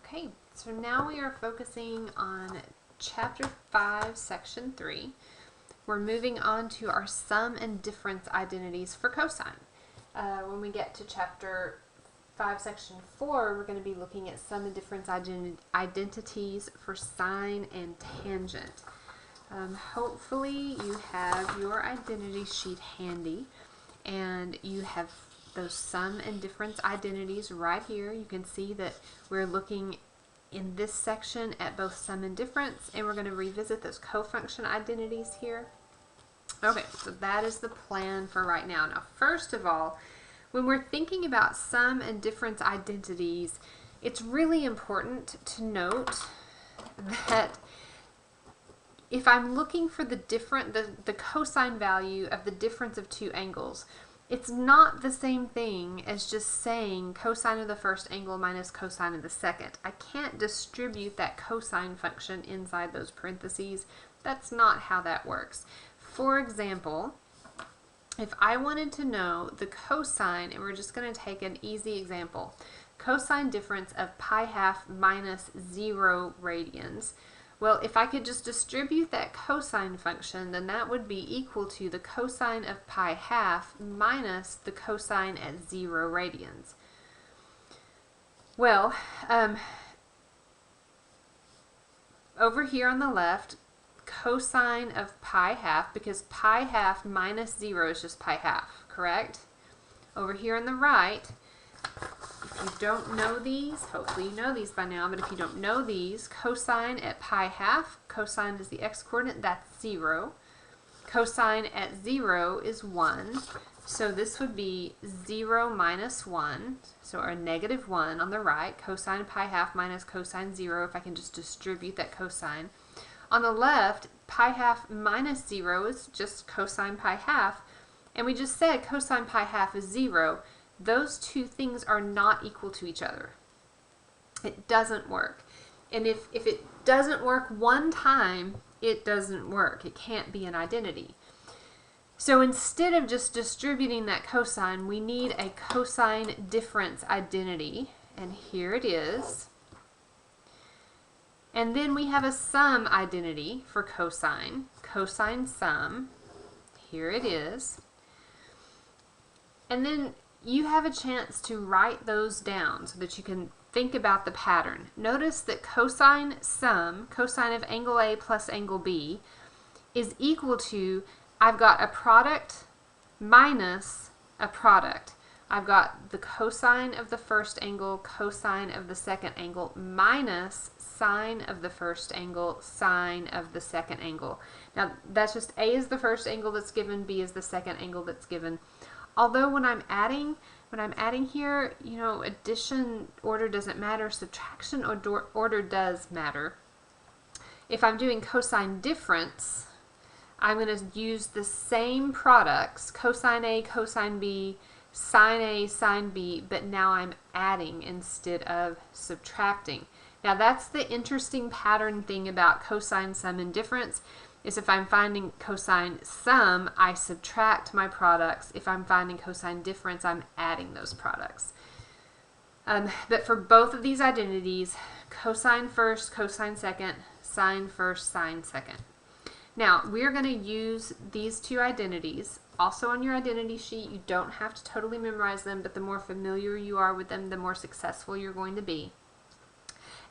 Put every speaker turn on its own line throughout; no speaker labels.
Okay, so now we are focusing on Chapter 5, Section 3. We're moving on to our sum and difference identities for cosine. When we get to Chapter 5, Section 4, we're going to be looking at sum and difference identities for sine and tangent. Hopefully you have your identity sheet handy and you have those sum and difference identities right here. You can see that we're looking in this section at both sum and difference, and we're going to revisit those cofunction identities here. Okay, so that is the plan for right now. Now, first of all, when we're thinking about sum and difference identities, it's really important to note that if I'm looking for the cosine value of the difference of two angles, it's not the same thing as just saying cosine of the first angle minus cosine of the second. I can't distribute that cosine function inside those parentheses. That's not how that works. For example, if I wanted to know the cosine, and we're just going to take an easy example, cosine difference of pi half minus 0 radians. Well, if I could just distribute that cosine function, then that would be equal to the cosine of pi half minus the cosine at 0 radians. Well, over here on the left, cosine of pi half, because pi half minus 0 is just pi half, correct? Over here on the right, if you don't know these, hopefully you know these by now, but if you don't know these, cosine at pi half, cosine is the x-coordinate, that's 0. Cosine at 0 is 1. So this would be 0 minus 1, so our negative 1 on the right, cosine of pi half minus cosine 0, if I can just distribute that cosine. On the left, pi half minus 0 is just cosine pi half, and we just said cosine pi half is 0. Those two things are not equal to each other. It doesn't work. And if it doesn't work one time, it doesn't work. It can't be an identity. So instead of just distributing that cosine, we need a cosine difference identity. And here it is. And then we have a sum identity for cosine. Cosine sum. Here it is. And then you have a chance to write those down so that you can think about the pattern. Notice that cosine sum, cosine of angle A plus angle B, is equal to, I've got a product minus a product. I've got the cosine of the first angle, cosine of the second angle, minus sine of the first angle, sine of the second angle. Now, that's just A is the first angle that's given, B is the second angle that's given. Although when I'm adding here, you know, addition order doesn't matter, subtraction order does matter. If I'm doing cosine difference, I'm going to use the same products, cosine A, cosine B, sine B, but now I'm adding instead of subtracting. Now that's the interesting pattern thing about cosine sum and difference, is if I'm finding cosine sum, I subtract my products. If I'm finding cosine difference, I'm adding those products. But for both of these identities, cosine first, cosine second, sine first, sine second. Now, we're going to use these two identities also on your identity sheet. You don't have to totally memorize them, but the more familiar you are with them, the more successful you're going to be.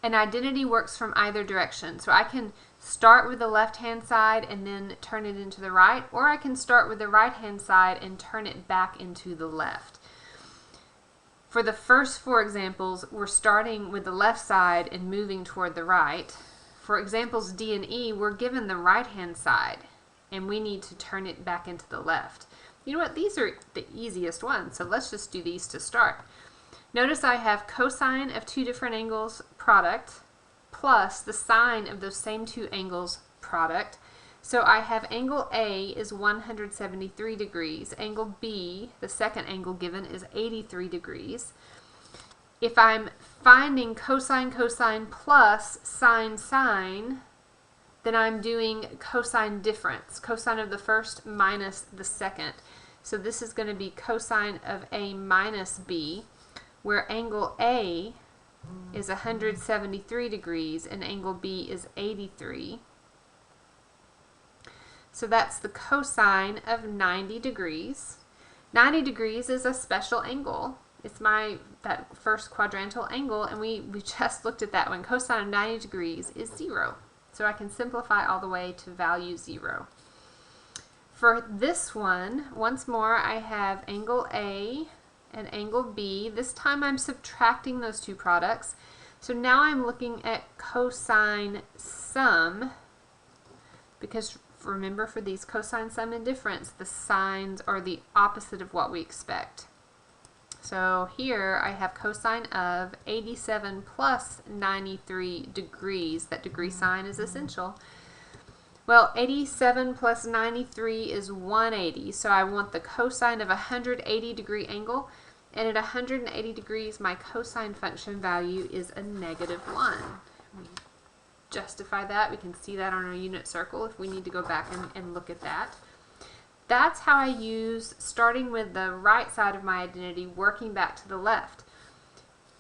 An identity works from either direction. So I can start with the left-hand side and then turn it into the right, or I can start with the right-hand side and turn it back into the left. For the first 4 examples, we're starting with the left side and moving toward the right. For examples D and E, we're given the right-hand side, and we need to turn it back into the left. You know what? These are the easiest ones, so let's just do these to start. Notice I have cosine of two different angles product plus the sine of those same two angles product. So I have angle A is 173 degrees. Angle B, the second angle given, is 83 degrees. If I'm finding cosine plus sine, then I'm doing cosine difference. Cosine of the first minus the second. So this is going to be cosine of A minus B, where angle A is 173 degrees and angle B is 83. So that's the cosine of 90 degrees. 90 degrees is a special angle. It's that first quadrantal angle, and we just looked at that one. Cosine of 90 degrees is 0. So I can simplify all the way to value 0. For this one, once more, I have angle A and angle B. This time I'm subtracting those two products. So now I'm looking at cosine sum, because remember, for these cosine sum and difference, the signs are the opposite of what we expect. So here I have cosine of 87 plus 93 degrees. That degree sign is essential. Well, 87 plus 93 is 180, so I want the cosine of a 180 degree angle, and at 180 degrees my cosine function value is a -1. We justify that. We can see that on our unit circle if we need to go back and look at that. That's how I use, starting with the right side of my identity, working back to the left.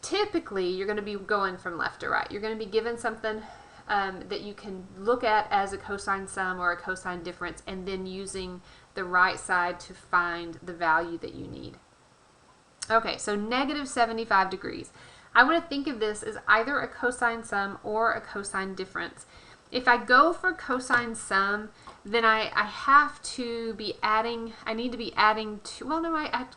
Typically, you're going to be going from left to right. You're going to be given something that you can look at as a cosine sum or a cosine difference, and then using the right side to find the value that you need. Okay, so -75 degrees. I want to think of this as either a cosine sum or a cosine difference. If I go for cosine sum, then I have to be adding, I need to be adding to, well, no, I'm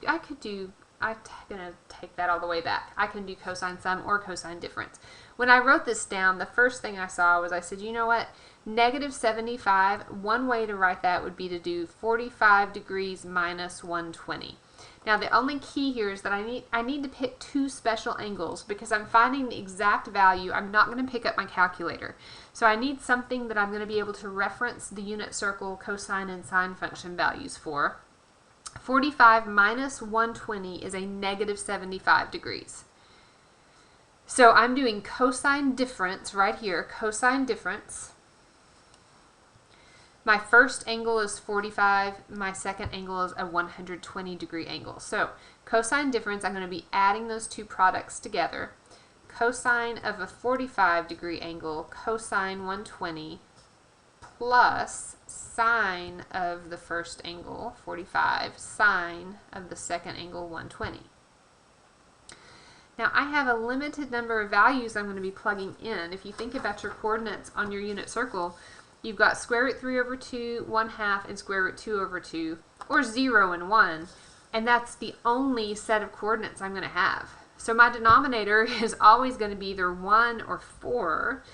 going to take that all the way back. I can do cosine sum or cosine difference. When I wrote this down, the first thing I saw was, I said, you know what, -75, one way to write that would be to do 45 degrees minus 120. Now the only key here is that I need to pick two special angles, because I'm finding the exact value. I'm not going to pick up my calculator. So I need something that I'm going to be able to reference the unit circle cosine and sine function values for. 45 minus 120 is a -75 degrees. So I'm doing cosine difference right here, cosine difference. My first angle is 45, my second angle is a 120 degree angle. So cosine difference, I'm going to be adding those two products together. Cosine of a 45 degree angle, cosine 120, plus sine of the first angle, 45, sine of the second angle, 120. Now I have a limited number of values I'm going to be plugging in. If you think about your coordinates on your unit circle, you've got square root 3 over 2, 1/2, and square root 2 over 2, or 0 and 1, and that's the only set of coordinates I'm going to have. So my denominator is always going to be either 1 or 4,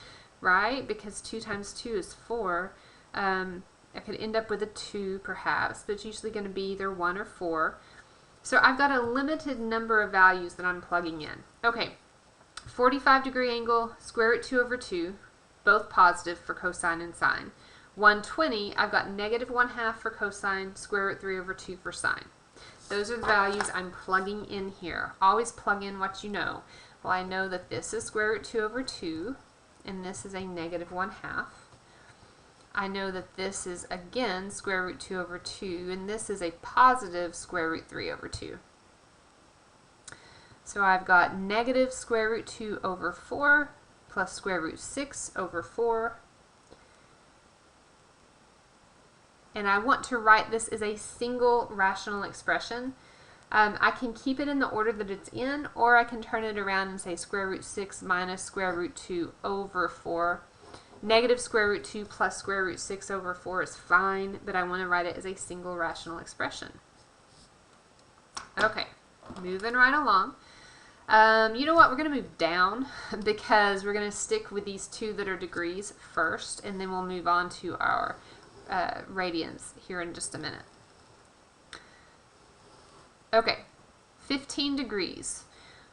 right? Because 2 times 2 is 4. I could end up with a 2 perhaps, but it's usually going to be either 1 or 4. So I've got a limited number of values that I'm plugging in. Okay, 45 degree angle, square root 2 over 2, both positive for cosine and sine. 120, I've got -1/2 for cosine, square root 3 over 2 for sine. Those are the values I'm plugging in here. Always plug in what you know. Well, I know that this is square root 2 over 2, and this is a -1/2. I know that this is, again, square root 2 over 2, and this is a positive square root 3 over 2. So I've got negative square root 2 over 4 plus square root 6 over 4. And I want to write this as a single rational expression. I can keep it in the order that it's in, or I can turn it around and say square root 6 minus square root 2 over 4. Negative square root 2 plus square root 6 over 4 is fine, but I want to write it as a single rational expression. Okay, moving right along. You know what, we're going to move down because we're going to stick with these two that are degrees first, and then we'll move on to our radians here in just a minute. Okay, 15 degrees.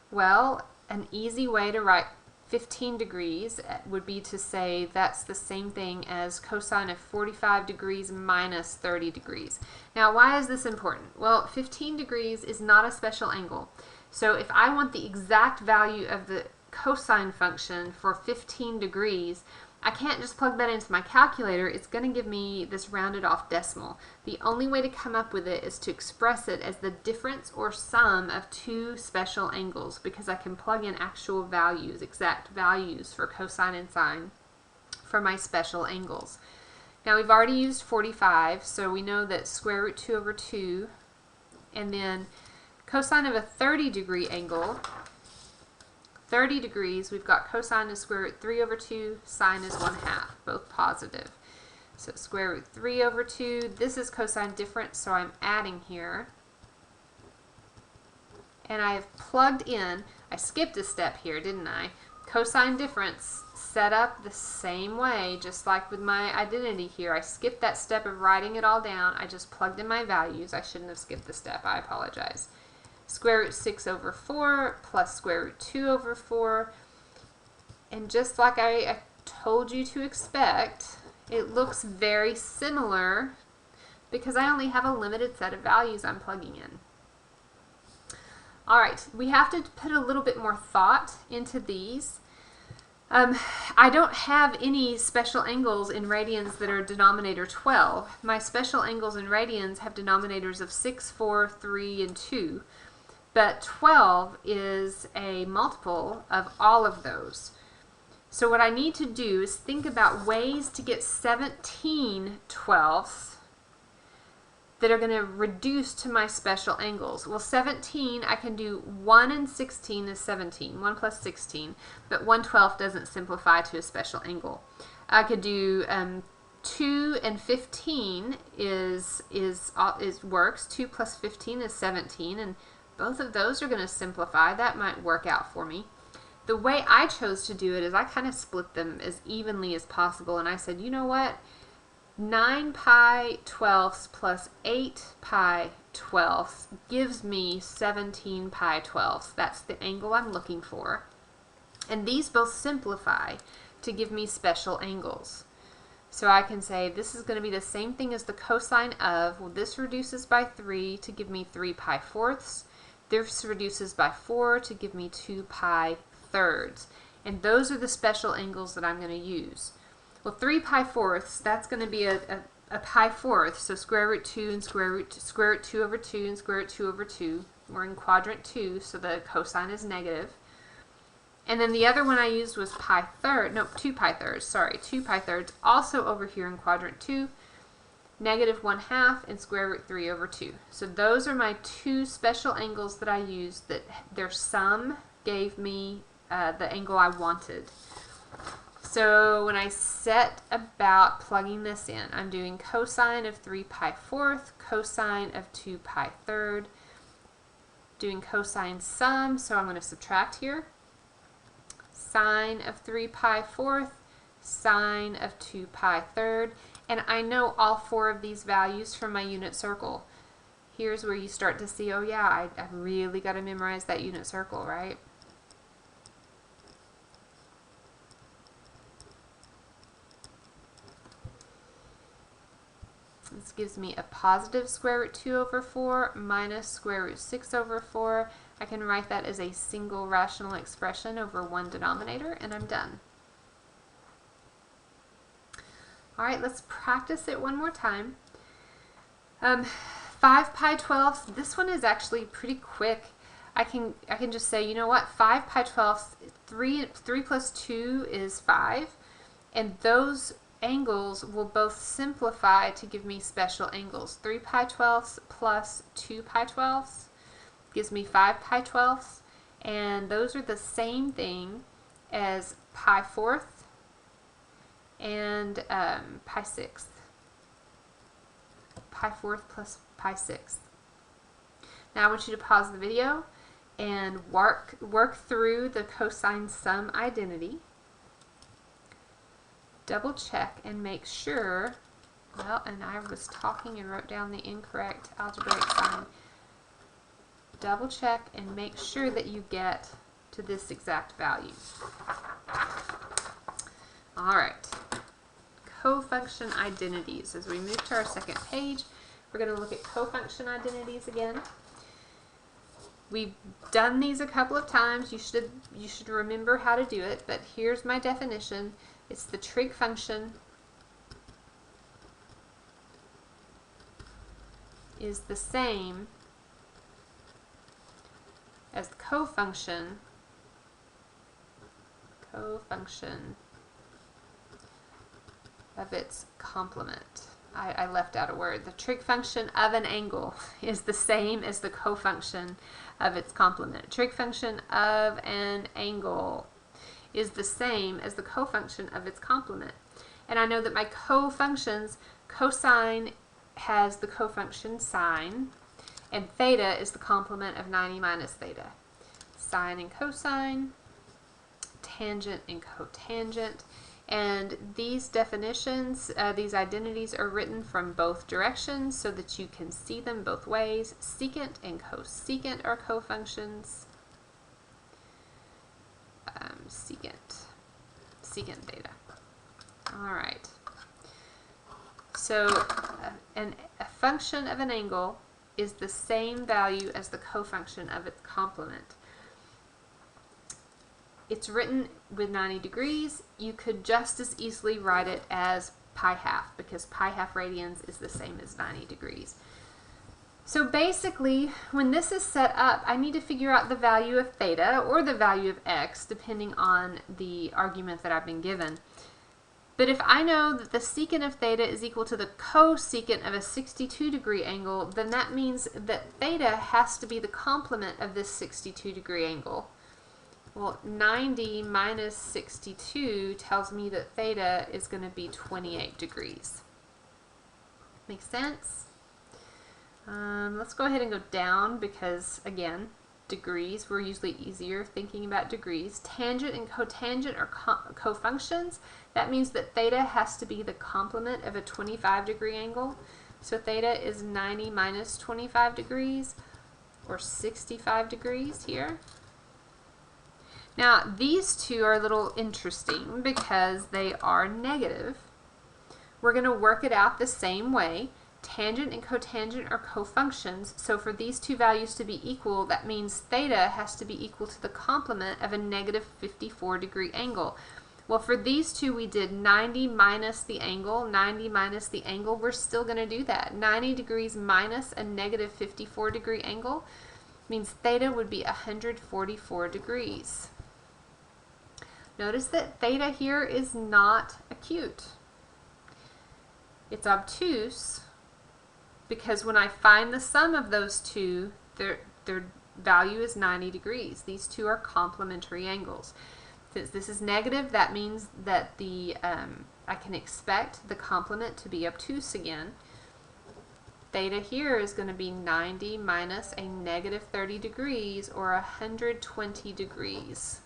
Well, an easy way to write 15 degrees would be to say that's the same thing as cosine of 45 degrees minus 30 degrees. Now, why is this important? Well, 15 degrees is not a special angle. So if I want the exact value of the cosine function for 15 degrees, I can't just plug that into my calculator. It's going to give me this rounded off decimal. The only way to come up with it is to express it as the difference or sum of two special angles, because I can plug in actual values, exact values for cosine and sine for my special angles. Now we've already used 45, so we know that square root 2 over 2, and then cosine of a 30-degree angle, 30 degrees, we've got cosine is square root 3 over 2, sine is 1/2, both positive. So square root 3 over 2, this is cosine difference, so I'm adding here. And I have plugged in, I skipped a step here, didn't I? Cosine difference set up the same way, just like with my identity here. I skipped that step of writing it all down. I just plugged in my values. I shouldn't have skipped the step, I apologize. Square root 6 over 4 plus square root 2 over 4. And just like I told you to expect, it looks very similar because I only have a limited set of values I'm plugging in. Alright, we have to put a little bit more thought into these. I don't have any special angles in radians that are denominator 12. My special angles in radians have denominators of 6, 4, 3, and 2. But 12 is a multiple of all of those. So what I need to do is think about ways to get 17 twelfths that are going to reduce to my special angles. Well, 17, I can do 1 and 16 is 17, 1 plus 16, but 1/12 doesn't simplify to a special angle. I could do 2 and 15 works. 2 plus 15 is 17, and both of those are going to simplify. That might work out for me. The way I chose to do it is I kind of split them as evenly as possible, and I said, you know what? 9 pi twelfths plus 8 pi twelfths gives me 17 pi twelfths. That's the angle I'm looking for. And these both simplify to give me special angles. So I can say this is going to be the same thing as the cosine of, well, this reduces by 3 to give me 3 pi fourths. This reduces by 4 to give me 2 pi thirds. And those are the special angles that I'm going to use. Well, 3 pi fourths, that's going to be a pi fourth, so square root 2 and square root 2 over 2 and square root 2 over 2. We're in quadrant 2, so the cosine is negative. And then the other one I used was 2 pi thirds, also over here in quadrant 2, negative 1/2 and square root 3 over 2. So those are my two special angles that I used, that their sum gave me the angle I wanted. So when I set about plugging this in, I'm doing cosine of 3 pi fourth, cosine of 2 pi third, doing cosine sum, so I'm going to subtract here, sine of 3 pi fourth, sine of 2 pi third, and I know all four of these values from my unit circle. Here's where you start to see, oh yeah, I've really got to memorize that unit circle, right? This gives me a positive square root 2 over 4 minus square root 6 over 4. I can write that as a single rational expression over one denominator, and I'm done. Alright, let's practice it one more time. 5 pi twelfths, this one is actually pretty quick. I can just say, you know what, 5 pi twelfths, 3 plus 2 is 5, and those angles will both simplify to give me special angles. 3 pi twelfths plus 2 pi twelfths gives me 5 pi twelfths, and those are the same thing as pi fourth and pi sixth. Pi fourth plus pi sixth. Now I want you to pause the video and work through the cosine sum identity. Double check and make sure, well, and I was talking and wrote down the incorrect algebraic sign. Double check and make sure that you get to this exact value. Alright, cofunction identities. As we move to our second page, we're going to look at cofunction identities again. We've done these a couple of times. You should remember how to do it, but here's my definition. It's the trig function is the same as the cofunction of its complement. I left out a word. The trig function of an angle is the same as the cofunction of its complement. Trig function of an angle is the same as the cofunction of its complement. And I know that my cofunctions, cosine has the cofunction sine, and theta is the complement of 90 minus theta. Sine and cosine, tangent and cotangent. And these definitions, these identities are written from both directions so that you can see them both ways. Secant and cosecant are cofunctions. Secant theta. All right. So a function of an angle is the same value as the cofunction of its complement. It's written with 90 degrees. You could just as easily write it as pi half, because pi half radians is the same as 90 degrees. So basically, when this is set up, I need to figure out the value of theta or the value of x, depending on the argument that I've been given. But if I know that the secant of theta is equal to the cosecant of a 62-degree angle, then that means that theta has to be the complement of this 62-degree angle. Well, 90 minus 62 tells me that theta is going to be 28 degrees. Make sense? Let's go ahead and go down because, again, degrees, we're usually easier thinking about degrees. Tangent and cotangent are cofunctions. That means that theta has to be the complement of a 25-degree angle. So theta is 90 minus 25 degrees, or 65 degrees here. Now, these two are a little interesting because they are negative. We're going to work it out the same way. Tangent and cotangent are cofunctions, so for these two values to be equal, that means theta has to be equal to the complement of a negative 54-degree angle. Well, for these two, we did 90 minus the angle, 90 minus the angle. We're still going to do that. 90 degrees minus a negative 54-degree angle means theta would be 144 degrees. Notice that theta here is not acute. It's obtuse because when I find the sum of those two, their value is 90 degrees. These two are complementary angles. Since this is negative, that means that I can expect the complement to be obtuse again. Theta here is going to be 90 minus a negative 30 degrees, or 120 degrees.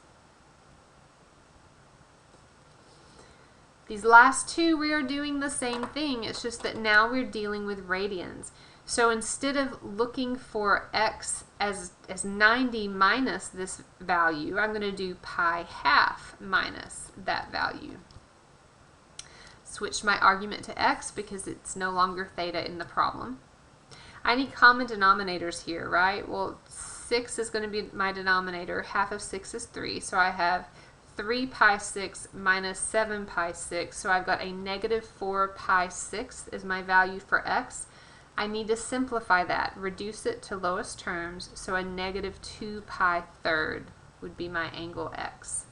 These last two, we are doing the same thing. It's just that now we're dealing with radians. So instead of looking for x as 90 minus this value, I'm going to do pi half minus that value. Switch my argument to x because it's no longer theta in the problem. I need common denominators here, right? Well, 6 is going to be my denominator. Half of 6 is 3, so I have 3 pi 6 minus 7 pi 6, so I've got a negative 4 pi 6 is my value for x. I need to simplify that, reduce it to lowest terms, so a negative 2 pi third would be my angle x.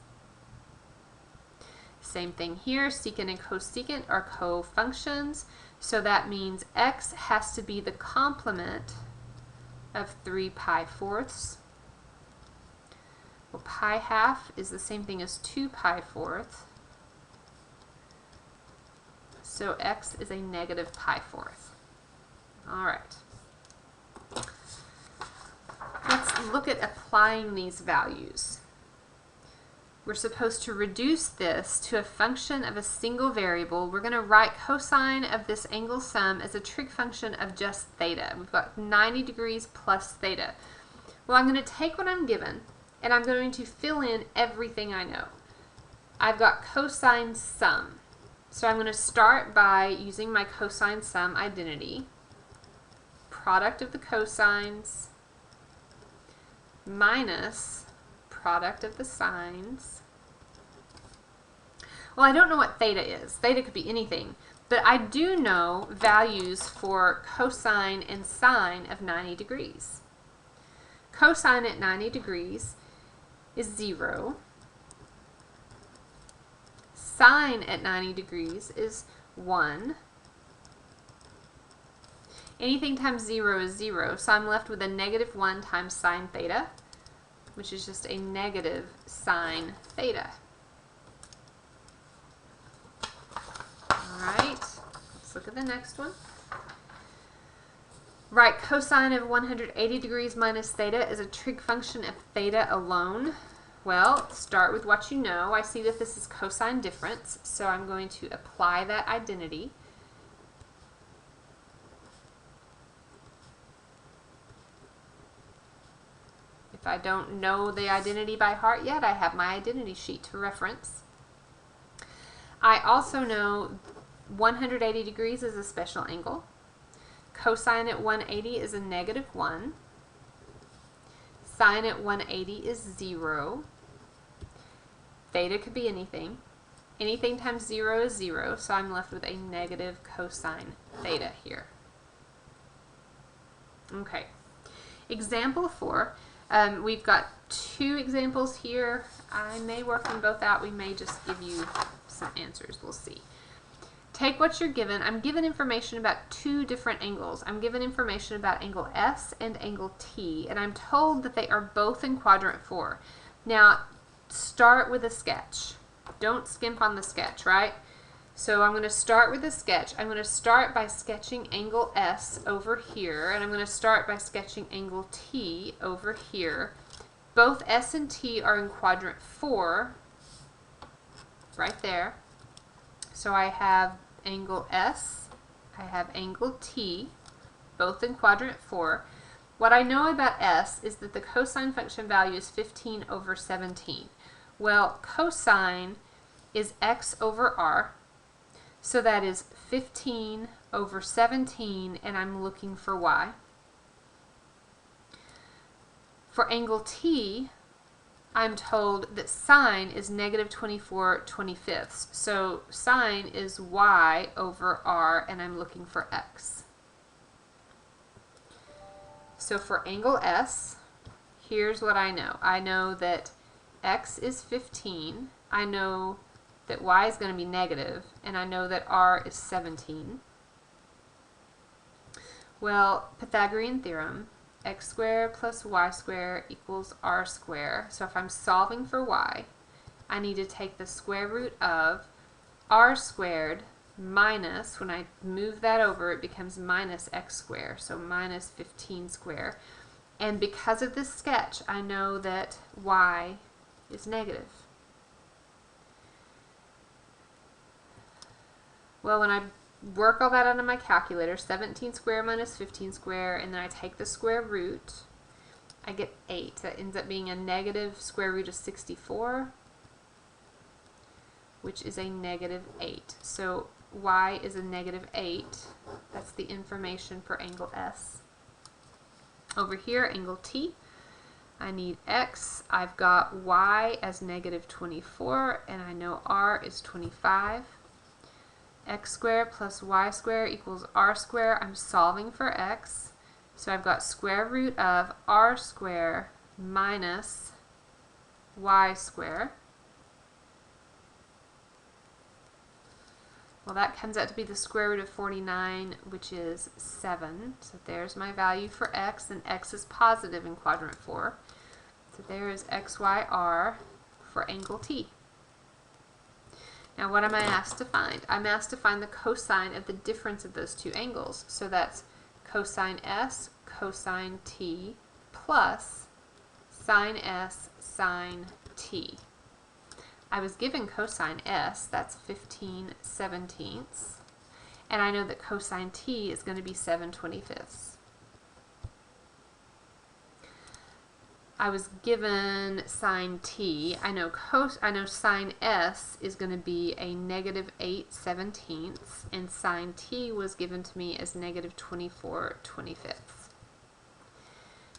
Same thing here, secant and cosecant are cofunctions, so that means x has to be the complement of 3 pi fourths. Well, pi half is the same thing as 2 pi fourths. So x is a negative pi fourth. All right. Let's look at applying these values. We're supposed to reduce this to a function of a single variable. We're going to write cosine of this angle sum as a trig function of just theta. We've got 90 degrees plus theta. Well, I'm going to take what I'm given, and I'm going to fill in everything I know. I've got cosine sum. So I'm going to start by using my cosine sum identity. Product of the cosines minus product of the sines. Well, I don't know what theta is. Theta could be anything. But I do know values for cosine and sine of 90 degrees. Cosine at 90 degrees is 0. Sine at 90 degrees is 1. Anything times 0 is 0, so I'm left with a negative 1 times sine theta, which is just a negative sine theta. Alright, let's look at the next one. Write cosine of 180 degrees minus theta is a trig function of theta alone. Well, start with what you know. I see that this is cosine difference, so I'm going to apply that identity. If I don't know the identity by heart yet, I have my identity sheet to reference. I also know 180 degrees is a special angle. Cosine at 180 is a negative 1. Sine at 180 is 0. Theta could be anything. Anything times 0 is 0, so I'm left with a negative cosine theta here. Okay. Example 4. We've got 2 examples here. I may work them both out. We may just give you some answers. We'll see. Take what you're given. I'm given information about 2 different angles. I'm given information about angle S and angle T, and I'm told that they are both in quadrant 4. Now, start with a sketch. Don't skimp on the sketch, right? So I'm going to start with a sketch. I'm going to start by sketching angle S over here, and I'm going to start by sketching angle T over here. Both S and T are in quadrant 4, right there. So I have angle S, I have angle T, both in quadrant 4. What I know about S is that the cosine function value is 15 over 17. Well, cosine is x over r, so that is 15 over 17, and I'm looking for y. For angle T, I'm told that sine is negative 24/25. So sine is y over r, and I'm looking for x. So for angle S, here's what I know. I know that x is 15. I know that y is going to be negative, and I know that r is 17. Well, Pythagorean theorem, x squared plus y squared equals r squared. So if I'm solving for y, I need to take the square root of r squared minus, when I move that over, it becomes minus x squared, so minus 15 squared. And because of this sketch, I know that y is negative. Well, when I work all that out on my calculator, 17 squared minus 15 squared, and then I take the square root, I get 8. That ends up being a negative square root of 64, which is a negative 8. So y is a negative 8. That's the information for angle S. Over here, angle T, I need x. I've got y as negative 24, and I know r is 25. X squared plus y squared equals r squared. I'm solving for x. So I've got square root of r squared minus y squared. Well, that comes out to be the square root of 49, which is 7. So there's my value for x, and x is positive in quadrant 4. So there is x, y, r for angle T. Now what am I asked to find? I'm asked to find the cosine of the difference of those 2 angles. So that's cosine S, cosine T, plus sine S, sine T. I was given cosine S, that's 15/17, and I know that cosine T is going to be 7/25. I was given sine T. I know sine S is going to be a negative 8/17, and sine T was given to me as negative 24/25.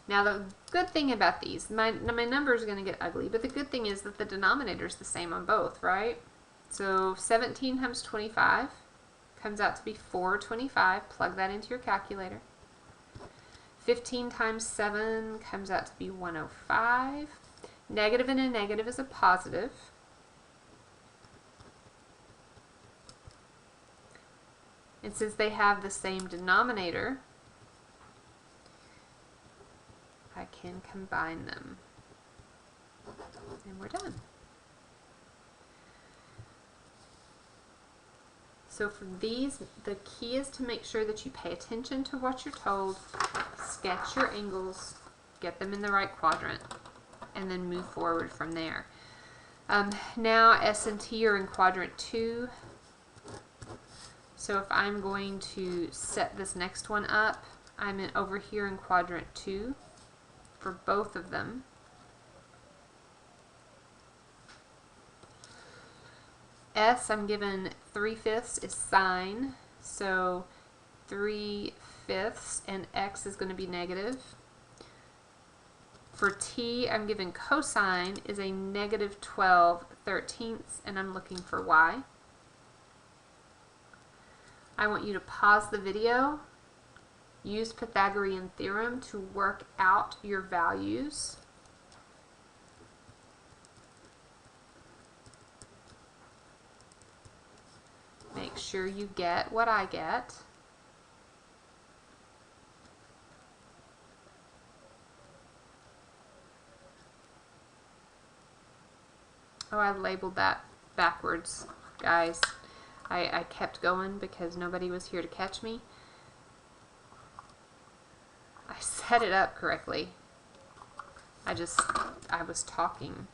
Now the good thing about these, my number is going to get ugly, but the good thing is that the denominator is the same on both, right? So 17 times 25 comes out to be 425. Plug that into your calculator. 15 times 7 comes out to be 105. Negative and a negative is a positive. And since they have the same denominator, I can combine them. And we're done. So for these, the key is to make sure that you pay attention to what you're told, sketch your angles, get them in the right quadrant, and then move forward from there. Now S and T are in quadrant 2. So if I'm going to set this next one up, I'm over here in quadrant 2 for both of them. S, I'm given 3/5 is sine, so 3/5, and X is going to be negative. For T, I'm given cosine is a negative 12/13, and I'm looking for Y. I want you to pause the video, use Pythagorean theorem to work out your values. Make sure you get what I get. Oh, I labeled that backwards, guys. I kept going because nobody was here to catch me. I set it up correctly. I was talking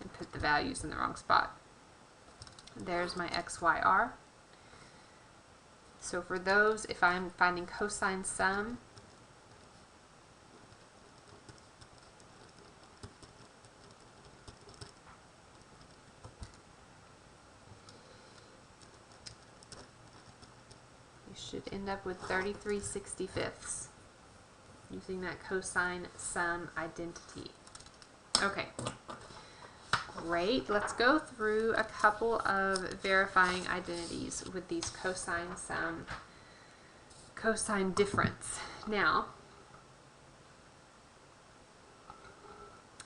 and put the values in the wrong spot. There's my x, y, r. So for those, if I'm finding cosine sum, you should end up with 33/65 using that cosine sum identity. Okay. Great. Let's go through a couple of verifying identities with these cosine sum, cosine difference. Now,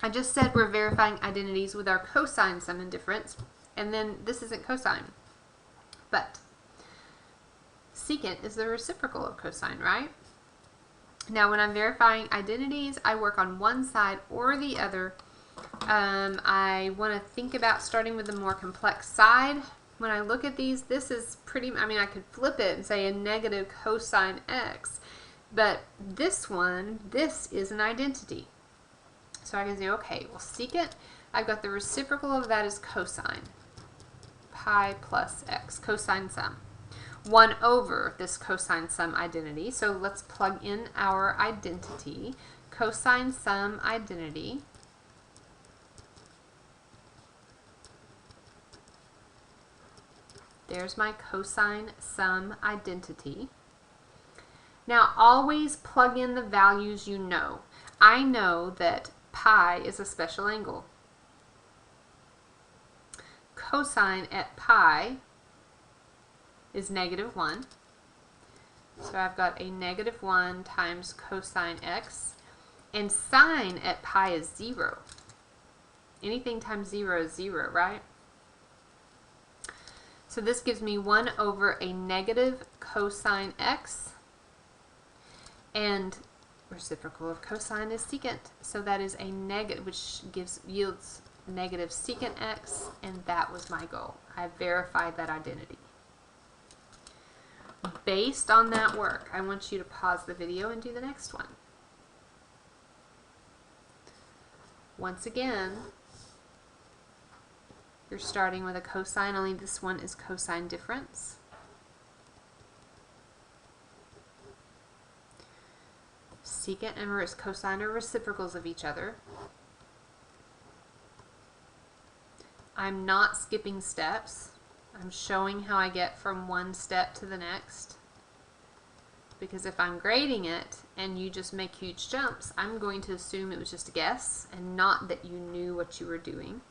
I just said we're verifying identities with our cosine sum and difference, and then this isn't cosine. But secant is the reciprocal of cosine, right? Now, when I'm verifying identities, I work on one side or the other. I want to think about starting with the more complex side. When I look at these, this is pretty, I could flip it and say a negative cosine x, but this one, this is an identity. So I can say, okay, well, secant, I've got the reciprocal of that is cosine, pi plus x, cosine sum. 1 over this cosine sum identity. So let's plug in our identity, cosine sum identity. There's my cosine sum identity. Now always plug in the values you know. I know that pi is a special angle. Cosine at pi is -1. So I've got a -1 times cosine x. And sine at pi is 0. Anything times 0 is 0, right? So this gives me 1 over a negative cosine x, and reciprocal of cosine is secant. So that is a negative, which yields negative secant x, and that was my goal. I verified that identity. Based on that work, I want you to pause the video and do the next one. Once again, you're starting with a cosine, only this one is cosine difference. Secant and cosine are reciprocals of each other. I'm not skipping steps. I'm showing how I get from one step to the next. Because if I'm grading it and you just make huge jumps, I'm going to assume it was just a guess and not that you knew what you were doing.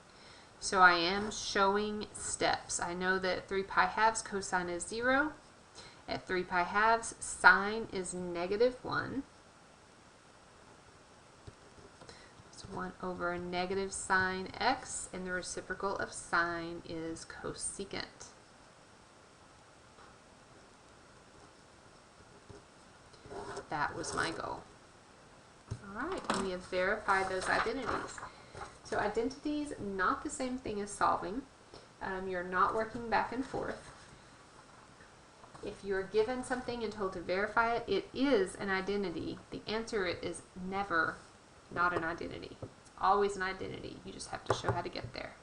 So I am showing steps. I know that 3 pi halves cosine is 0. At 3 pi halves, sine is -1. So 1 over negative sine x, and the reciprocal of sine is cosecant. That was my goal. All right, and we have verified those identities. So identities, not the same thing as solving. You're not working back and forth. If you're given something and told to verify it, it is an identity. The answer is never not an identity. It's always an identity. You just have to show how to get there.